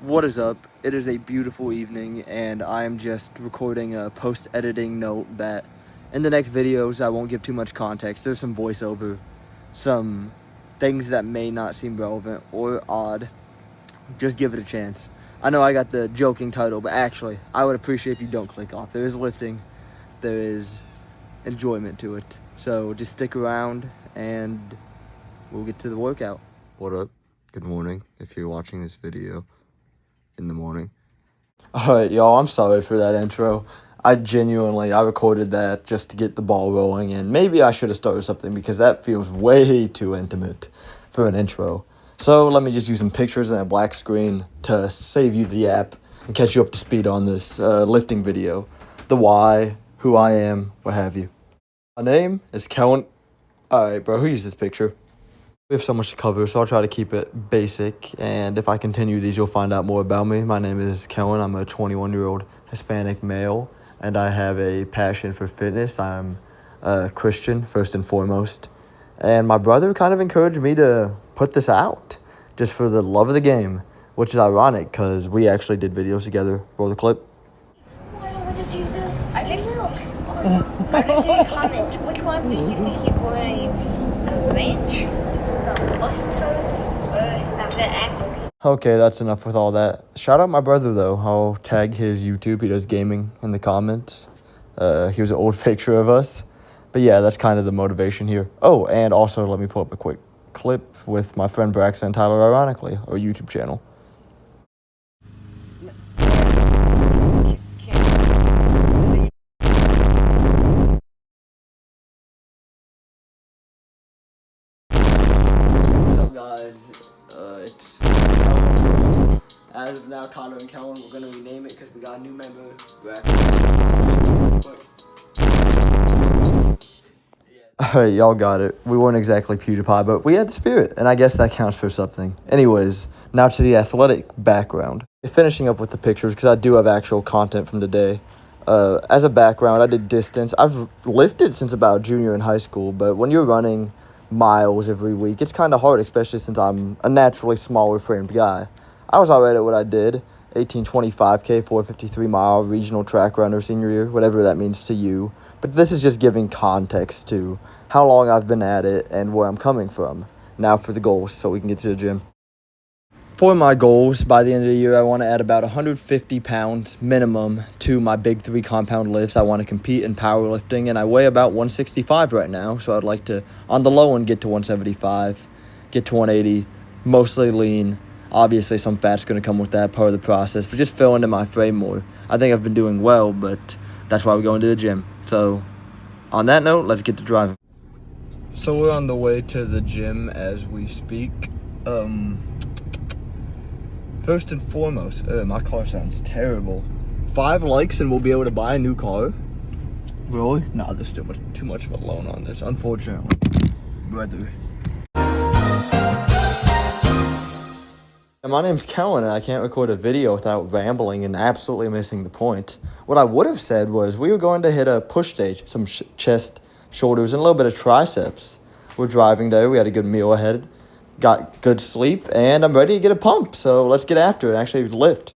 What is up? It is a beautiful evening, and I am just recording a post-editing note that in the next videos I won't give too much context. There's some voiceover, some things that may not seem relevant or odd. Just give it a chance. I know I got the joking title, but actually, I would appreciate if you don't click off. There is lifting, there is enjoyment to it. So just stick around, and we'll get to the workout. What up? Good morning, if you're watching this video in the morning. Alright, y'all, I'm sorry for that intro. I recorded that just to get the ball rolling, and maybe I should have started something because that feels way too intimate for an intro. So let me just use some pictures and a black screen to save you the app and catch you up to speed on this lifting video. The why, who I am, what have you. My name is Kellen. Alright, bro, who used this picture? We have so much to cover, so I'll try to keep it basic, and if I continue these, you'll find out more about me. My name is Kellen. I'm a 21-year-old Hispanic male, and I have a passion for fitness. I'm a Christian, first and foremost, and my brother kind of encouraged me to put this out, just for the love of the game, which is ironic, because we actually did videos together. Roll the clip. Why don't we just use this? I didn't know. I didn't comment. Which one do you think you want to use? The ranch? Okay, that's enough with all that. Shout out my brother, though. I'll tag his YouTube. He does gaming in the comments. Here's an old picture of us. But yeah, that's kind of the motivation here. Oh, and also let me pull up a quick clip with my friend Braxton and Tyler, ironically, our YouTube channel. What's up, guys? It's as of now, Tyler and Kellen. We're gonna rename it because we got a new member, Braxton. Alright, y'all got it. We weren't exactly PewDiePie, but we had the spirit, and I guess that counts for something. Anyways, now to the athletic background. Finishing up with the pictures, because I do have actual content from today. As a background, I did distance. I've lifted since about junior in high school, but when you're running miles every week, it's kind of hard, especially since I'm a naturally smaller framed guy. I was alright at what I did. 1825K, 453 mile regional track runner senior year, whatever that means to you. But this is just giving context to how long I've been at it and where I'm coming from. Now for the goals, so we can get to the gym. For my goals, by the end of the year, I want to add about 150 pounds minimum to my big 3 compound lifts. I want to compete in powerlifting, and I weigh about 165 right now, so I'd like to, on the low end, get to 175, get to 180, mostly lean. Obviously, some fat's going to come with that, part of the process, but just fill into my frame more. I think I've been doing well, but that's why we're going to the gym. So, on that note, let's get to driving. So we're on the way to the gym as we speak. First and foremost, my car sounds terrible. 5 likes and we'll be able to buy a new car? Really? Nah, there's still too much of a loan on this, unfortunately. Brother. My name's Kellen, and I can't record a video without rambling and absolutely missing the point. What I would have said was we were going to hit a push stage, some chest, shoulders, and a little bit of triceps. We're driving there. We had a good meal ahead, got good sleep, and I'm ready to get a pump. So let's get after it and actually lift.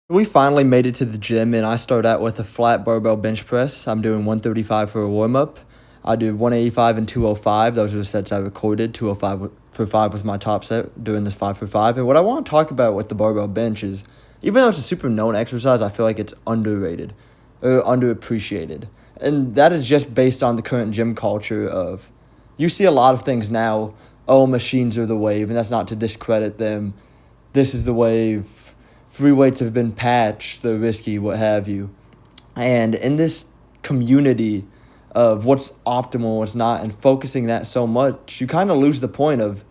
We finally made it to the gym, and I start out with a flat barbell bench press. I'm doing 135 for a warm-up. I do 185 and 205. Those are the sets I recorded. 205 for 5 was my top set, doing this 5 for 5. And what I want to talk about with the barbell bench is, even though it's a super known exercise, I feel like it's underrated or underappreciated. And that is just based on the current gym culture of, you see a lot of things now, oh, machines are the wave, and that's not to discredit them. This is the wave. Free weights have been patched, they're risky, what have you. And in this community of what's optimal, what's not, and focusing that so much, you kind of lose the point of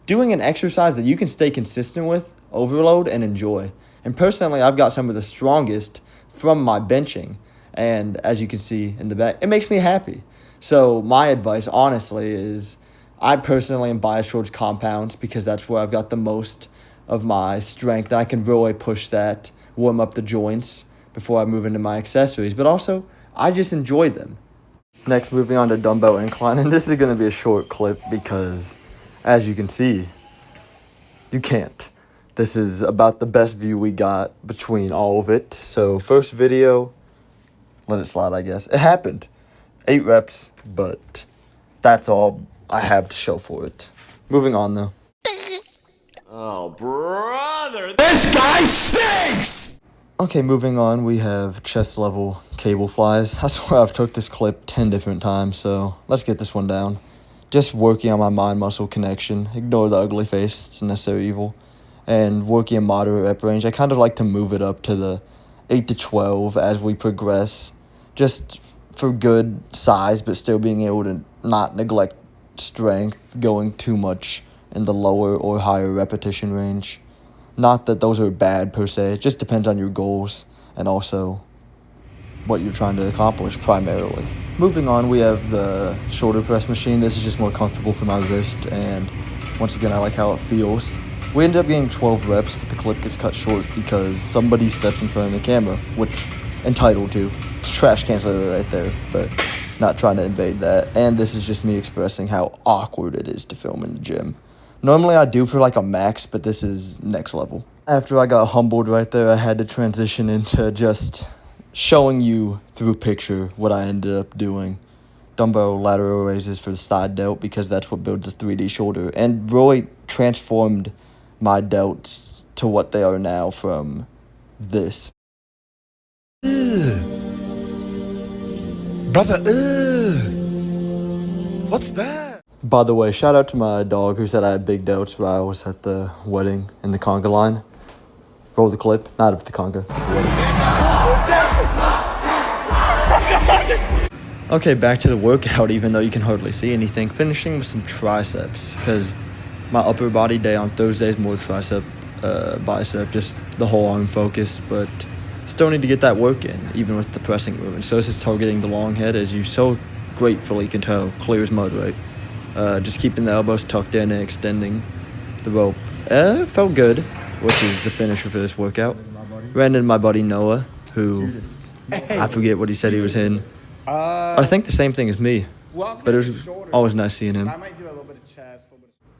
doing an exercise that you can stay consistent with, overload, and enjoy. And personally, I've got some of the strongest from my benching. And as you can see in the back, it makes me happy. So my advice, honestly, is I personally am biased towards compounds because that's where I've got the most of my strength. And I can really push that, warm up the joints before I move into my accessories. But also, I just enjoy them. Next, moving on to dumbbell incline, and this is going to be a short clip because, as you can see, you can't. This is about the best view we got between all of it. So first video, let it slide, I guess. It happened. 8 reps, but that's all I have to show for it. Moving on, though. Oh, brother, this guy stinks! Okay, moving on, we have chest level cable flies. I swear I've took this clip 10 different times, so let's get this one down. Just working on my mind-muscle connection. Ignore the ugly face, it's a necessary evil. And working in moderate rep range. I kind of like to move it up to the 8 to 12 as we progress. Just for good size, but still being able to not neglect strength, going too much in the lower or higher repetition range. Not that those are bad per se, it just depends on your goals and also what you're trying to accomplish primarily. Moving on, we have the shoulder press machine. This is just more comfortable for my wrist, and once again, I like how it feels. We ended up getting 12 reps, but the clip gets cut short because somebody steps in front of the camera, which entitled to. Trash can's literally right there, but not trying to invade that. And this is just me expressing how awkward it is to film in the gym. Normally I do for like a max, but this is next level. After I got humbled right there, I had to transition into just showing you through picture what I ended up doing. Dumbbell lateral raises for the side delt because that's what builds a 3D shoulder. And really transformed my delts to what they are now from this. Brother, what's that? By the way, shout out to my dog who said I had big delts while I was at the wedding in the conga line. Roll the clip. Not of the conga. The wedding. Okay, back to the workout, even though you can hardly see anything. Finishing with some triceps, because my upper body day on Thursday is more tricep, bicep, just the whole arm focused, but still need to get that work in, even with the pressing movement. So this is targeting the long head, as you so gratefully can tell, clear as mud, right? Just keeping the elbows tucked in and extending the rope. It felt good, which is the finisher for this workout. Ran into my buddy Noah, who, I forget what he said he was in. I think the same thing as me, but it was always nice seeing him.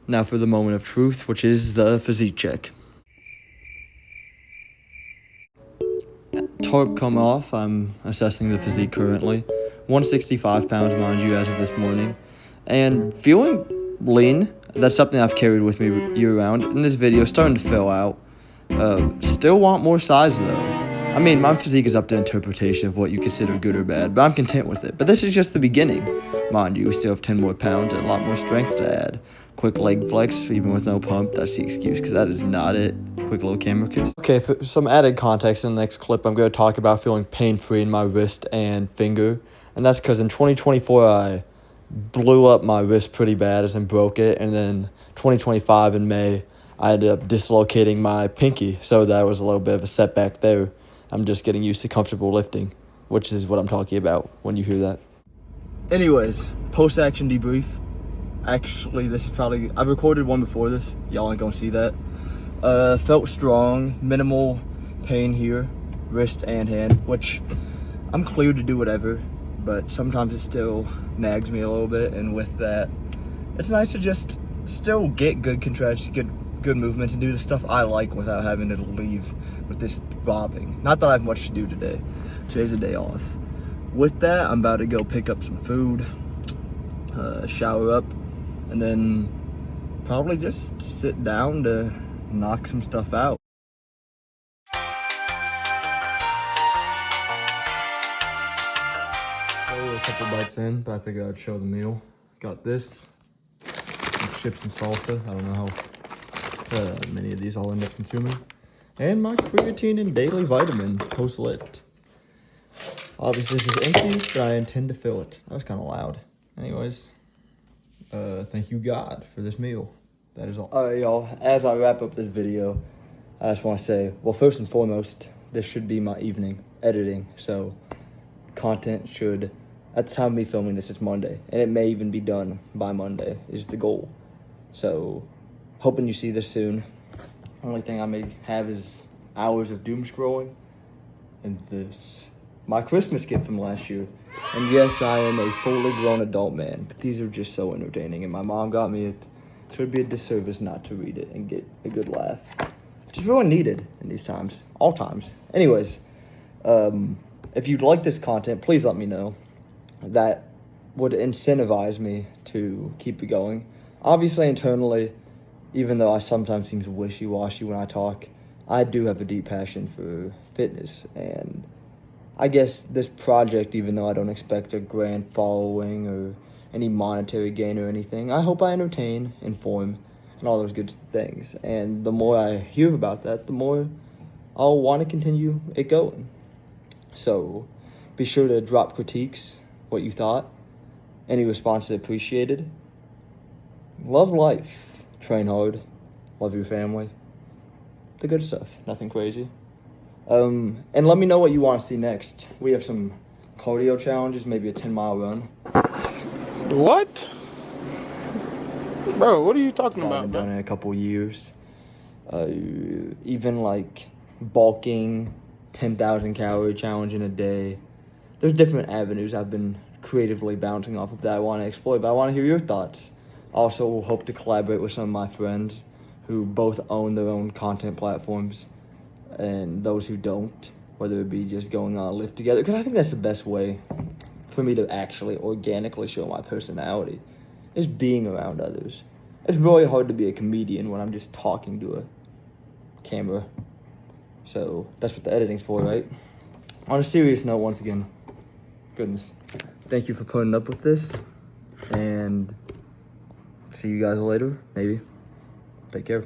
Now for the moment of truth, which is the physique check. Tarp come off, I'm assessing the physique currently. 165 pounds, mind you, as of this morning. And feeling lean, that's something I've carried with me year-round. In this video, starting to fill out. Still want more size, though. I mean, my physique is up to interpretation of what you consider good or bad, but I'm content with it. But this is just the beginning. Mind you, we still have 10 more pounds and a lot more strength to add. Quick leg flex, even with no pump, that's the excuse, because that is not it. Quick little camera kiss. Okay, for some added context in the next clip, I'm going to talk about feeling pain-free in my wrist and finger. And that's because in 2024, I blew up my wrist pretty bad, as in broke it. And then 2025 in May, I ended up dislocating my pinky. So that was a little bit of a setback there. I'm just getting used to comfortable lifting, which is what I'm talking about when you hear that. Anyways, post-action debrief. Actually, this is probably, I've recorded one before this. Y'all ain't gonna see that. Felt strong, minimal pain here, wrist and hand, which I'm clear to do whatever, but sometimes it still nags me a little bit. And with that, it's nice to just still get good contractions, good movements, and do the stuff I like without having to leave with this throbbing. Not that I have much to do today. Today's a day off. With that, I'm about to go pick up some food, shower up, and then probably just sit down to knock some stuff out. A couple bites in, but I figured I'd show the meal. Got this, some chips and salsa. I don't know how many of these I'll end up consuming. And my creatine and daily vitamin post-lit. Obviously this is empty, but I intend to fill it. That was kind of loud. Anyways, thank you God for this meal. That is all. Alright y'all, as I wrap up this video, I just want to say, well, first and foremost, this should be my evening editing. So content should, at the time of me filming this, it's Monday. And it may even be done by Monday is the goal. So hoping you see this soon. Only thing I may have is hours of doom scrolling and this. My Christmas gift from last year. And yes, I am a fully grown adult man, but these are just so entertaining. And my mom got me it, so it'd be a disservice not to read it and get a good laugh. just really needed in these times, all times. Anyways, if you'd like this content, please let me know. That would incentivize me to keep it going. Obviously, internally, even though I sometimes seem wishy-washy when I talk, I do have a deep passion for fitness. And I guess this project, even though I don't expect a grand following or any monetary gain or anything, I hope I entertain, inform, and all those good things. And the more I hear about that, the more I'll want to continue it going. So be sure to drop critiques, what you thought. Any responses appreciated. Love life. Train hard. Love your family. The good stuff. Nothing crazy. And let me know what you want to see next. We have some cardio challenges, maybe a 10-mile run. What? Bro, what are you talking I about, haven't done man? in a couple years. Even like bulking, 10,000 calorie challenge in a day. There's different avenues I've been creatively bouncing off of that I want to explore, but I want to hear your thoughts. Also hope to collaborate with some of my friends who both own their own content platforms and those who don't, whether it be just going on a lift together, because I think that's the best way for me to actually organically show my personality, is being around others. It's really hard to be a comedian when I'm just talking to a camera. So that's what the editing's for, right? On a serious note, once again, goodness, thank you for putting up with this, and see you guys later, maybe. Take care.